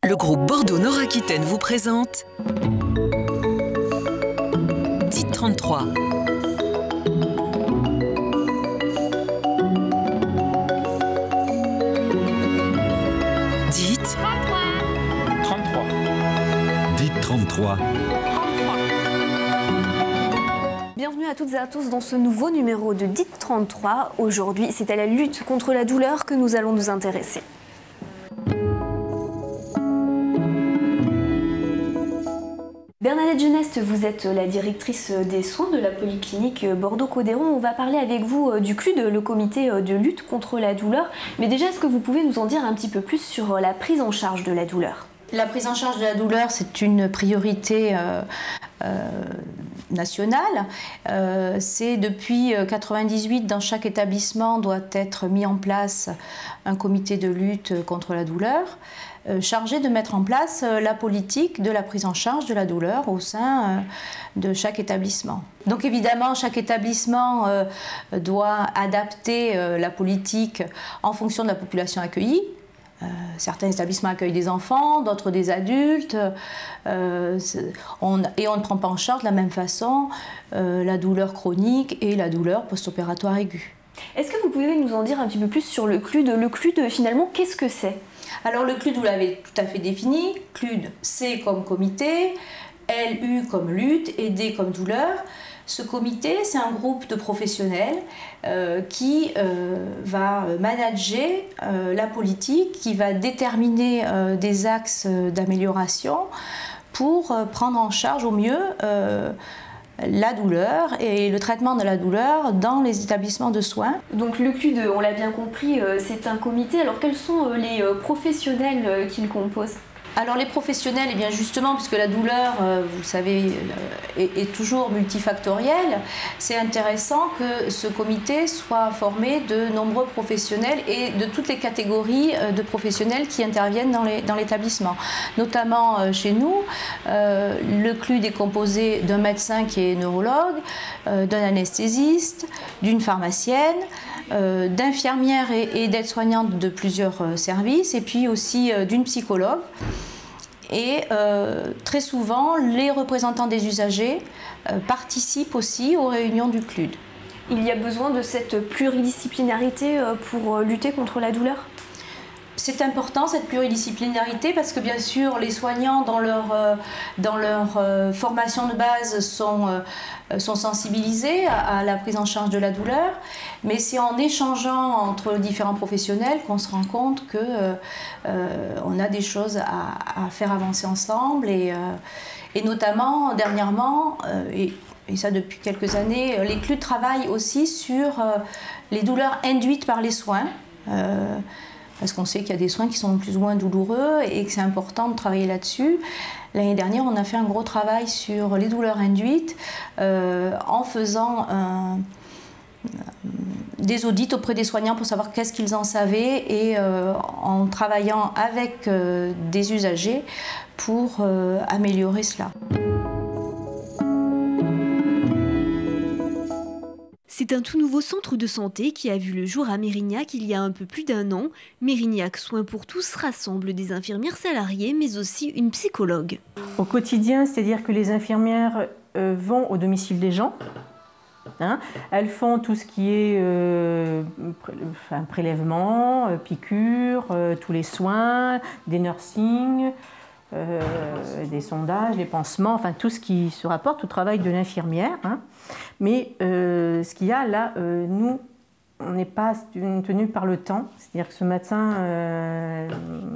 Le groupe Bordeaux-Nord-Aquitaine vous présente Dites 33. Dites 33. Dites 33. Bienvenue à toutes et à tous dans ce nouveau numéro de Dites 33. Aujourd'hui, c'est à la lutte contre la douleur que nous allons nous intéresser. Bernadette Geneste, vous êtes la directrice des soins de la polyclinique Bordeaux-Codéron. On va parler avec vous du CLUD, le comité de lutte contre la douleur. Mais déjà, est-ce que vous pouvez nous en dire un petit peu plus sur la prise en charge de la douleur ? La prise en charge de la douleur, c'est une priorité nationale. C'est depuis 1998, dans chaque établissement doit être mis en place un comité de lutte contre la douleur, chargé de mettre en place la politique de la prise en charge de la douleur au sein de chaque établissement. Donc évidemment, chaque établissement doit adapter la politique en fonction de la population accueillie. Certains établissements accueillent des enfants, d'autres des adultes, et on ne prend pas en charge de la même façon la douleur chronique et la douleur post-opératoire aiguë. Est-ce que vous pouvez nous en dire un petit peu plus sur le CLUD ? Le CLUD, finalement, qu'est-ce que c'est ? Alors le CLUD, vous l'avez tout à fait défini. CLUD, C comme comité, LU comme lutte et D comme douleur. Ce comité, c'est un groupe de professionnels qui va manager la politique, qui va déterminer des axes d'amélioration pour prendre en charge au mieux la douleur et le traitement de la douleur dans les établissements de soins. Donc le CLUD, on l'a bien compris, c'est un comité. Alors quels sont les professionnels qui le composent ? Alors les professionnels, eh bien justement, puisque la douleur, vous le savez, est toujours multifactorielle, c'est intéressant que ce comité soit formé de nombreux professionnels et de toutes les catégories de professionnels qui interviennent dans l'établissement. Notamment chez nous, le CLUD est composé d'un médecin qui est neurologue, d'un anesthésiste, d'une pharmacienne, d'infirmières et d'aides-soignantes de plusieurs services, et puis aussi d'une psychologue. Et très souvent, les représentants des usagers participent aussi aux réunions du CLUD. Il y a besoin de cette pluridisciplinarité pour lutter contre la douleur ? C'est important cette pluridisciplinarité parce que bien sûr les soignants dans leur formation de base sont sensibilisés à la prise en charge de la douleur, mais c'est en échangeant entre différents professionnels qu'on se rend compte qu'on a des choses à faire avancer ensemble et notamment dernièrement, et ça depuis quelques années, les CLUD travaillent aussi sur les douleurs induites par les soins. Parce qu'on sait qu'il y a des soins qui sont plus ou moins douloureux et que c'est important de travailler là-dessus. L'année dernière, on a fait un gros travail sur les douleurs induites en faisant des audits auprès des soignants pour savoir qu'est-ce qu'ils en savaient et en travaillant avec des usagers pour améliorer cela. C'est un tout nouveau centre de santé qui a vu le jour à Mérignac il y a un peu plus d'un an. Mérignac Soins pour tous rassemble des infirmières salariées mais aussi une psychologue. Au quotidien, c'est-à-dire que les infirmières vont au domicile des gens. Elles font tout ce qui est prélèvement, piqûres, tous les soins, des nursing, des sondages, des pansements, enfin tout ce qui se rapporte au travail de l'infirmière. Mais ce qu'il y a là, nous, on n'est pas tenus par le temps. C'est-à-dire que ce matin,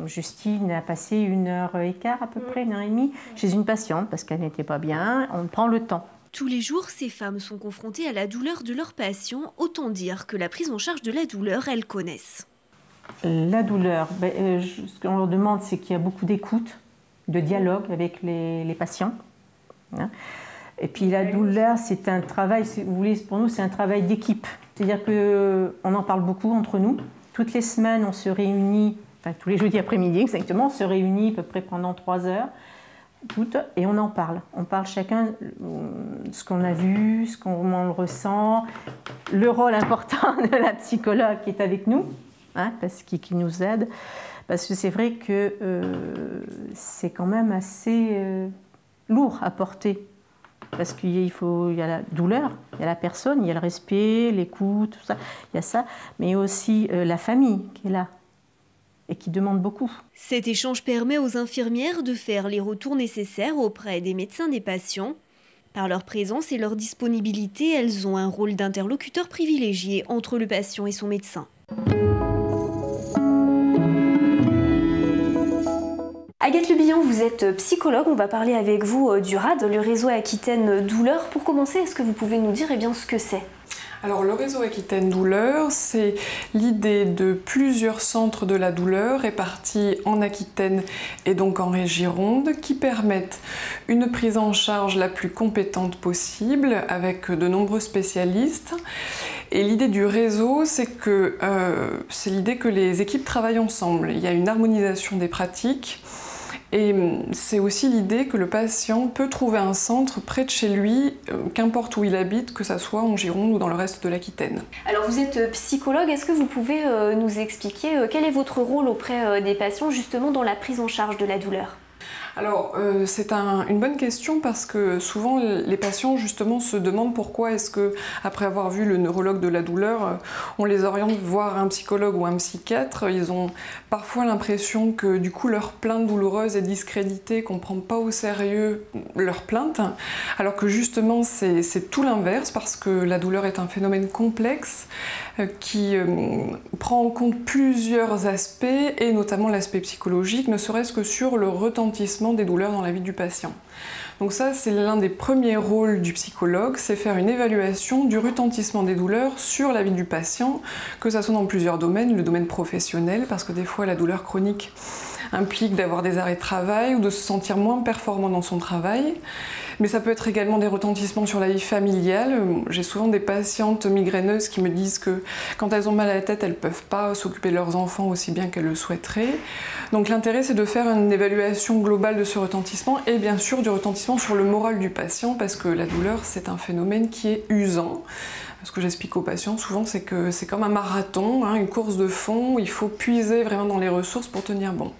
Justine a passé 1h15 à peu près, 1h30, chez une patiente parce qu'elle n'était pas bien. On prend le temps. Tous les jours, ces femmes sont confrontées à la douleur de leurs patients. Autant dire que la prise en charge de la douleur, elles connaissent. La douleur, ce qu'on leur demande, c'est qu'il y a beaucoup d'écoute, de dialogue avec les patients. Et puis la douleur, c'est un travail, si vous voulez, pour nous, c'est un travail d'équipe. C'est-à-dire qu'on en parle beaucoup entre nous. Toutes les semaines, on se réunit, enfin tous les jeudis après-midi exactement, on se réunit à peu près pendant 3 heures, et on en parle. On parle chacun ce qu'on a vu, comment on le ressent, le rôle important de la psychologue qui est avec nous, parce qui nous aide. Parce que c'est vrai que c'est quand même assez lourd à porter. Parce qu'il y a la douleur, il y a la personne, il y a le respect, l'écoute, tout ça, il y a ça, mais aussi la famille qui est là et qui demande beaucoup. Cet échange permet aux infirmières de faire les retours nécessaires auprès des médecins des patients. Par leur présence et leur disponibilité, elles ont un rôle d'interlocuteur privilégié entre le patient et son médecin. Agathe Le Bihan, vous êtes psychologue, on va parler avec vous du RAD, le réseau Aquitaine Douleur. Pour commencer, est-ce que vous pouvez nous dire ce que c'est ? Alors le réseau Aquitaine Douleur, c'est l'idée de plusieurs centres de la douleur répartis en Aquitaine et donc en Gironde qui permettent une prise en charge la plus compétente possible avec de nombreux spécialistes. Et l'idée du réseau, c'est l'idée que les équipes travaillent ensemble. Il y a une harmonisation des pratiques. Et c'est aussi l'idée que le patient peut trouver un centre près de chez lui, qu'importe où il habite, que ça soit en Gironde ou dans le reste de l'Aquitaine. Alors vous êtes psychologue, est-ce que vous pouvez nous expliquer quel est votre rôle auprès des patients justement dans la prise en charge de la douleur ? Alors c'est une bonne question parce que souvent les patients justement se demandent pourquoi est-ce que après avoir vu le neurologue de la douleur, on les oriente voir un psychologue ou un psychiatre. Ils ont parfois l'impression que du coup leur plainte douloureuse est discréditée, qu'on ne prend pas au sérieux leur plainte, alors que justement c'est tout l'inverse parce que la douleur est un phénomène complexe qui prend en compte plusieurs aspects et notamment l'aspect psychologique, ne serait-ce que sur le retentissement des douleurs dans la vie du patient. Donc ça, c'est l'un des premiers rôles du psychologue, c'est faire une évaluation du retentissement des douleurs sur la vie du patient, que ça soit dans plusieurs domaines, le domaine professionnel, parce que des fois la douleur chronique implique d'avoir des arrêts de travail ou de se sentir moins performant dans son travail. Mais ça peut être également des retentissements sur la vie familiale. J'ai souvent des patientes migraineuses qui me disent que quand elles ont mal à la tête, elles ne peuvent pas s'occuper de leurs enfants aussi bien qu'elles le souhaiteraient. Donc l'intérêt, c'est de faire une évaluation globale de ce retentissement et bien sûr du retentissement sur le moral du patient parce que la douleur, c'est un phénomène qui est usant. Ce que j'explique aux patients souvent, c'est que c'est comme un marathon, une course de fond, où il faut puiser vraiment dans les ressources pour tenir bon.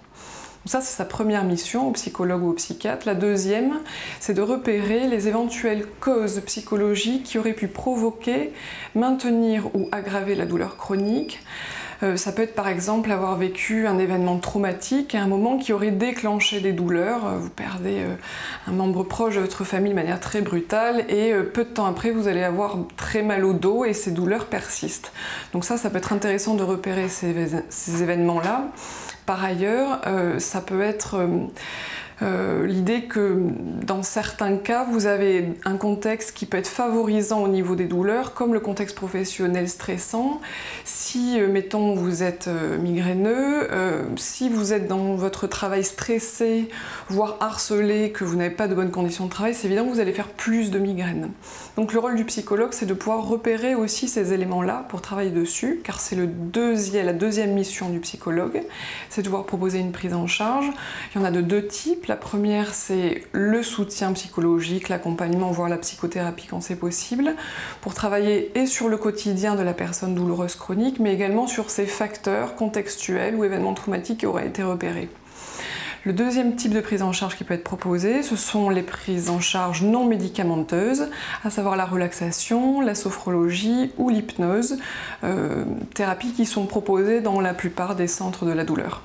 Ça, c'est sa première mission au psychologue ou au psychiatre. La deuxième, c'est de repérer les éventuelles causes psychologiques qui auraient pu provoquer, maintenir ou aggraver la douleur chronique. Ça peut être par exemple avoir vécu un événement traumatique à un moment qui aurait déclenché des douleurs. Vous perdez un membre proche de votre famille de manière très brutale et peu de temps après vous allez avoir très mal au dos et ces douleurs persistent. Donc ça peut être intéressant de repérer ces événements-là. Par ailleurs, ça peut être l'idée que dans certains cas, vous avez un contexte qui peut être favorisant au niveau des douleurs, comme le contexte professionnel stressant. Si, mettons, vous êtes migraineux, si vous êtes dans votre travail stressé, voire harcelé, que vous n'avez pas de bonnes conditions de travail, c'est évident que vous allez faire plus de migraines. Donc le rôle du psychologue, c'est de pouvoir repérer aussi ces éléments-là pour travailler dessus, car c'est la deuxième mission du psychologue, c'est de pouvoir proposer une prise en charge. Il y en a de deux types. La première, c'est le soutien psychologique, l'accompagnement, voire la psychothérapie quand c'est possible, pour travailler et sur le quotidien de la personne douloureuse chronique, mais également sur ces facteurs contextuels ou événements traumatiques qui auraient été repérés. Le deuxième type de prise en charge qui peut être proposé, ce sont les prises en charge non médicamenteuses, à savoir la relaxation, la sophrologie ou l'hypnose, thérapies qui sont proposées dans la plupart des centres de la douleur.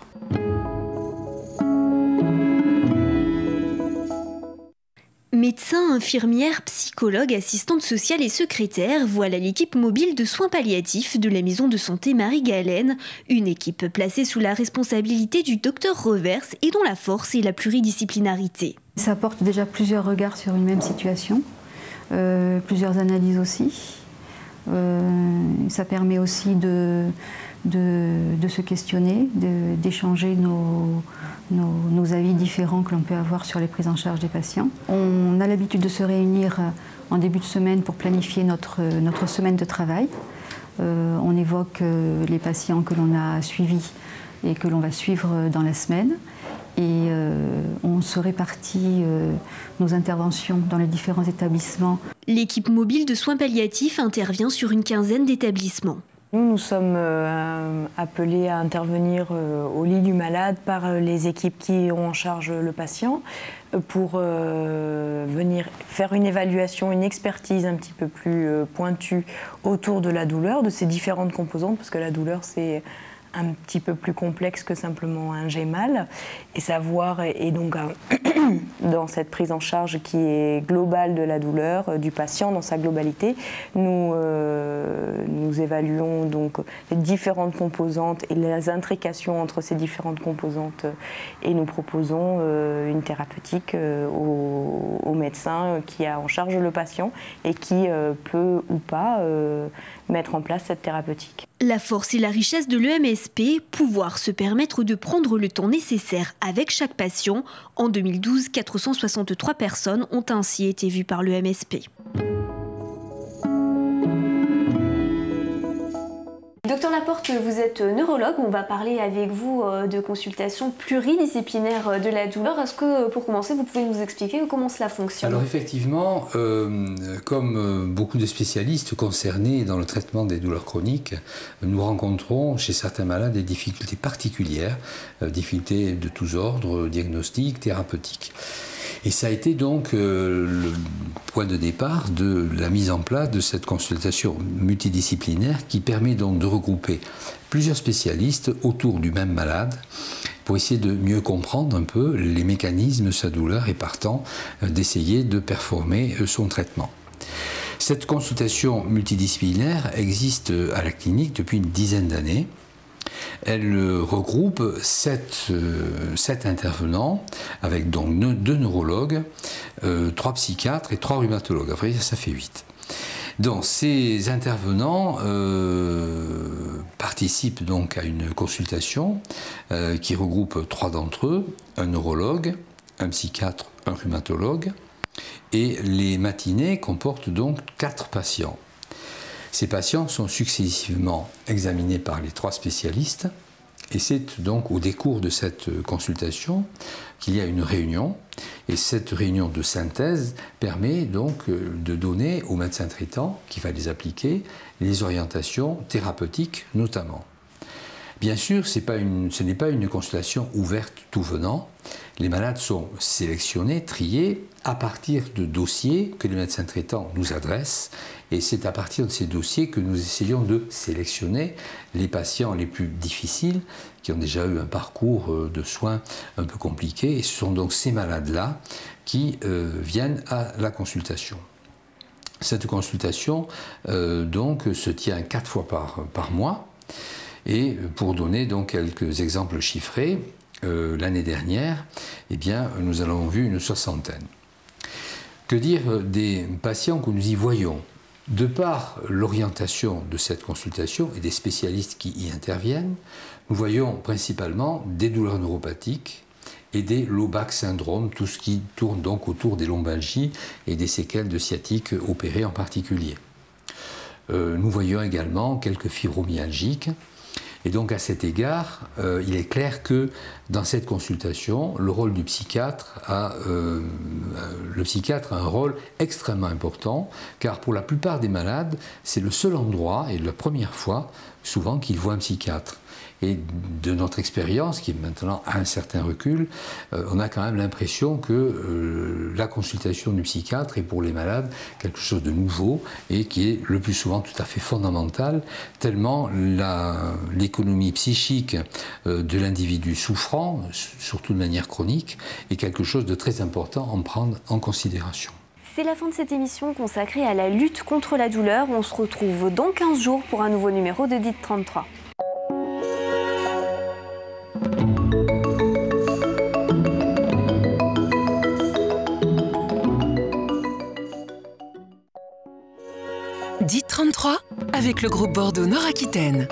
Médecins, infirmières, psychologues, assistantes sociales et secrétaires, voilà l'équipe mobile de soins palliatifs de la maison de santé Marie-Galène, une équipe placée sous la responsabilité du docteur Revers et dont la force est la pluridisciplinarité. Ça apporte déjà plusieurs regards sur une même situation, plusieurs analyses aussi. Ça permet aussi de se questionner, d'échanger nos avis différents que l'on peut avoir sur les prises en charge des patients. On a l'habitude de se réunir en début de semaine pour planifier notre semaine de travail. On évoque les patients que l'on a suivis et que l'on va suivre dans la semaine. Et on se répartit nos interventions dans les différents établissements. L'équipe mobile de soins palliatifs intervient sur une quinzaine d'établissements. Nous sommes appelés à intervenir au lit du malade par les équipes qui ont en charge le patient pour venir faire une évaluation, une expertise un petit peu plus pointue autour de la douleur, de ses différentes composantes, parce que la douleur c'est un petit peu plus complexe que simplement un j'ai mal, et savoir, et donc dans cette prise en charge qui est globale de la douleur, du patient dans sa globalité, nous évaluons donc les différentes composantes et les intrications entre ces différentes composantes, et nous proposons une thérapeutique au médecin qui a en charge le patient et qui peut ou pas mettre en place cette thérapeutique. La force et la richesse de l'EMSP, pouvoir se permettre de prendre le temps nécessaire avec chaque patient. En 2012, 463 personnes ont ainsi été vues par l'EMSP. Docteur Laporte, vous êtes neurologue, on va parler avec vous de consultations pluridisciplinaires de la douleur. Est-ce que, pour commencer, vous pouvez nous expliquer comment cela fonctionne? Alors effectivement, comme beaucoup de spécialistes concernés dans le traitement des douleurs chroniques, nous rencontrons chez certains malades des difficultés particulières, difficultés de tous ordres, diagnostiques, thérapeutiques. Et ça a été donc le point de départ de la mise en place de cette consultation multidisciplinaire qui permet donc de regrouper plusieurs spécialistes autour du même malade pour essayer de mieux comprendre un peu les mécanismes de sa douleur et partant d'essayer de performer son traitement. Cette consultation multidisciplinaire existe à la clinique depuis une dizaine d'années. Elle regroupe 7 intervenants avec donc 2 neurologues, 3 psychiatres et 3 rhumatologues. Après, ça fait 8. Donc ces intervenants participent donc à une consultation qui regroupe 3 d'entre eux, un neurologue, un psychiatre, un rhumatologue, et les matinées comportent donc 4 patients. Ces patients sont successivement examinés par les 3 spécialistes, et c'est donc au décours de cette consultation qu'il y a une réunion, et cette réunion de synthèse permet donc de donner aux médecins traitants, qui va les appliquer, les orientations thérapeutiques notamment. Bien sûr, ce n'est pas une consultation ouverte tout venant. Les malades sont sélectionnés, triés à partir de dossiers que les médecins traitants nous adressent, et c'est à partir de ces dossiers que nous essayons de sélectionner les patients les plus difficiles, qui ont déjà eu un parcours de soins un peu compliqué, et ce sont donc ces malades-là qui viennent à la consultation. Cette consultation donc se tient 4 fois par mois, et pour donner donc quelques exemples chiffrés, l'année dernière, eh bien, nous en avons vu une 60aine. Que dire des patients que nous y voyons? De par l'orientation de cette consultation et des spécialistes qui y interviennent, nous voyons principalement des douleurs neuropathiques et des low-back syndrome, tout ce qui tourne donc autour des lombalgies et des séquelles de sciatique opérées en particulier. Nous voyons également quelques fibromyalgiques. Et donc à cet égard, il est clair que dans cette consultation, le rôle du psychiatre le psychiatre a un rôle extrêmement important, car pour la plupart des malades, c'est le seul endroit et la première fois souvent qu'ils voient un psychiatre. Et de notre expérience, qui est maintenant à un certain recul, on a quand même l'impression que la consultation du psychiatre est pour les malades quelque chose de nouveau et qui est le plus souvent tout à fait fondamental, tellement l'économie psychique de l'individu souffrant, surtout de manière chronique, est quelque chose de très important à prendre en considération. C'est la fin de cette émission consacrée à la lutte contre la douleur. On se retrouve dans 15 jours pour un nouveau numéro de DIT 33. DIT 33 avec le groupe Bordeaux Nord-Aquitaine.